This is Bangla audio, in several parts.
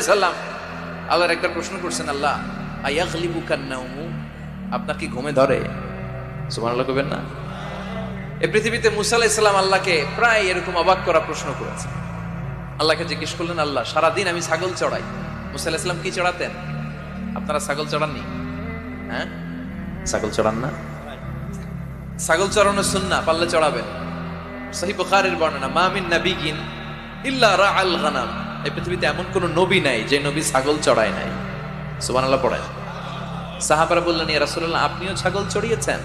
সাল্লাম আল্লাহর একটা প্রশ্ন করছেন, আল্লাহ আয়াগলিবু কান্নাউমু, আপনার কি ঘুমে ধরে? সুবহানাল্লাহ কইবেন না? এই পৃথিবীতে মুসা আলাইহিস সালাম আল্লাহকে প্রায় এরকম অবাক করা প্রশ্ন করেছেন। আল্লাহকে জিজ্ঞেস করলেন, আল্লাহ সারাদিন আমি ছাগল চড়াই। মুসা আলাইহিস সালাম কি চড়াতেন? আপনারা ছাগল চড়াননি? হ্যাঁ, ছাগল চড়ান না? ছাগল চড়ানো সুন্নাহ, পারলে চড়াবেন। সহিহ বুখারীর বর্ণনা, মা মিন নাবিয়্যিন ইল্লা রাআল গানাম, এই পৃথিবীতে এমন কোন নবী নাই যে নবী ছাগল চড়ায় নাই। সুবহানাল্লাহ পড়েন। সাহাবারা বললেন, ইয়া রাসূলুল্লাহ আপনিও ছাগল চড়িয়েছেন?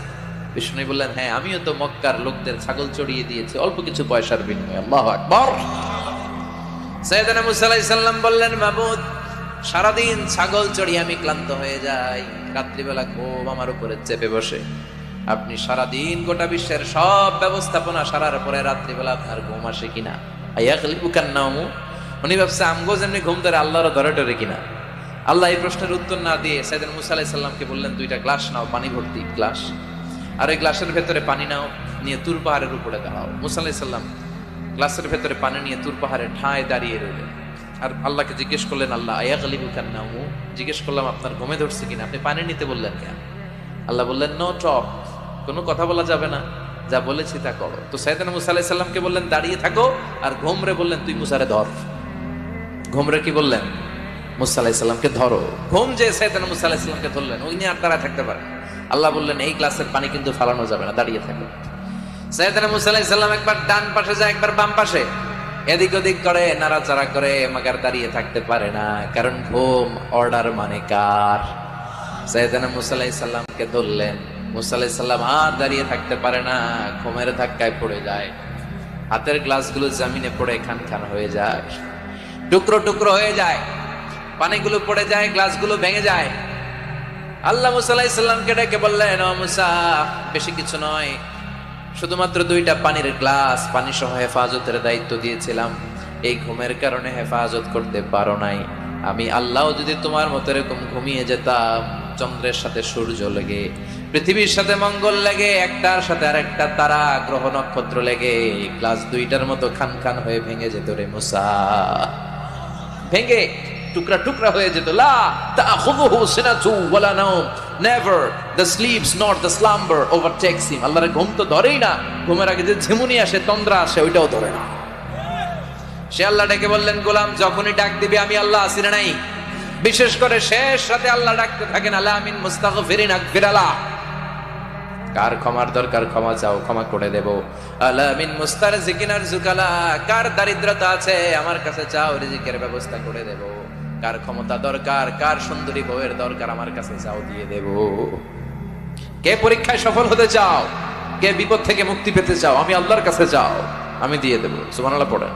বিষ্ণু বললেন, হ্যাঁ আমিও তো মক্কার লোকদের ছাগল চড়িয়ে দিয়েছি অল্প কিছু পয়সার বিনিময়ে। আল্লাহু আকবার। সাইয়েদনা মুসা আলাইহিস সালাম বললেন, মাবুদ সারাদিন ছাগল চড়িয়ে আমি ক্লান্ত হয়ে যাই, রাত্রিবেলা ঘুম আমার উপরে চেপে বসে। আপনি সারাদিন গোটা বিশ্বের সব ব্যবস্থাপনা সারার পরে রাত্রিবেলা আপনার ঘুম আসে কিনা? আয়াগলিবু কান্নাউমু, উনি ভাবছে আমগো যেমনি ঘুম ধরে আল্লাহরও ধরে টরে কিনা। আল্লাহ এই প্রশ্নের উত্তর না দিয়ে সাইয়েদনা মুসা আলাইহিস সালামকে বললেন, দুইটা গ্লাস নাও, পানি ভর্তি গ্লাস, আর ওই গ্লাসের ভেতরে পানি নাও, নিয়ে তুর পাহাড়ের উপরে দাঁড়াও। মুসা আলাইহিস সালাম গ্লাসের ভেতরে পানি নিয়ে তুর পাহাড়ে ঠায় দাঁড়িয়ে রইলেন। আর আল্লাহকে জিজ্ঞেস করলেন, আল্লাহ আয়াগলিবু কান্নাউমু, জিজ্ঞেস করলাম আপনার ঘুমে ধরছে কিনা, আপনি পানি নিতে বললেন কেন? আল্লাহ বললেন, নো টক, কোনো কথা বলা যাবে না, যা বলেছি তা করো। তো সাইয়েদনা মুসা আলাইহিস সালামকে বললেন দাঁড়িয়ে থাকো, আর ঘুমরে বললেন তুই মুসারে ধর। ঘুমরে কি বললেন? মুসা আলাইহিস সালামকে ধরো। ঘুম যে সাইয়েদনা মুসা আলাইহিস সালামকে ধরলেন, ওই নিয়ে আর দাঁড়ায় থাকতে পারে। আল্লাহ বললেন, এই গ্লাসের পানি কিন্তু ফালানো যাবে না, দাঁড়িয়ে থাকো। সাইয়েদনা মুসা আলাইহিস সালাম একবার ডান পাশে যায়, একবার বাম পাশে, এদিক ওদিক করে, নাড়াচাড়া করে, মাগার দাঁড়িয়ে থাকতে পারে না, কারণ ঘুম অর্ডার মানে কার? সাইয়েদনা মুসা আলাইহিস সালামকে ধরলেন। মুসা আলাইহিস সালাম আর দাঁড়িয়ে থাকতে পারে না, ঘুমের ধাক্কায় পড়ে যায়। হাতের গ্লাসগুলো জমিনে পড়ে খান খান হয়ে যায়, টুকরো টুকরো হয়ে যায়, পানিগুলো পড়ে যায়, গ্লাসগুলো ভেঙে যায়। আল্লাহ মুসা আলাইহিস সালামকে ডেকে বললেন, ও মুসা, বেশি কিছু নয়, শুধুমাত্র দুইটা পানির গ্লাস, পানি সহ হেফাজতের দায়িত্ব দিয়েছিলাম, এই ঘুমের কারণে হেফাজত করতে পারো নাই। আমি আল্লাহ যদি তোমার মতো এরকম ঘুমিয়ে যেতাম, চন্দ্রের সাথে সূর্য লেগে, পৃথিবীর সাথে মঙ্গল লেগে, একটার সাথে আর একটা তারা গ্রহ নক্ষত্র লেগে গ্লাস দুইটার মতো খান খান হয়ে ভেঙে যেত রে মুসা, ভেঙে টুকরা টুকরা হয়ে যেত। লা তাখুযুহু সিনাতু ওয়ালা নাওম, never the sleeps not the slumber overtakes him. আল্লাহর ঘুম তো ধরেই না, ঘুমের আগে যে ঝিমুনি আসে, তন্দ্রা আসে, ওইটাও ধরে না। সে আল্লাহ ডেকে বললেন, গোলাম যখনই ডাক দিবি আমি আল্লাহ আসি না নাই? বিশেষ করে শেষ রাতে আল্লাহ ডাকতে থাকেন, আলা মিন মুস্তাগফিরিন আগফিরালা, কার ক্ষমার দরকার ক্ষমা চাও, ক্ষমা করে দেব। আলা মিন মুস্তারজিকিন আরজুকালা, কার দারিদ্রতা আছে আমার কাছে চাও, রিজিকের ব্যবস্থা করে দেব। কার ক্ষমতা দরকার, কার সুন্দরী বউয়ের দরকার, আমার কাছে চাও, দিয়ে দেব। কে পরীক্ষায় সফল হতে চাও, কে বিপদ থেকে মুক্তি পেতে চাও, আমি আল্লাহর কাছে চাও, আমি দিয়ে দেব। সুবহানাল্লাহ পড়ে।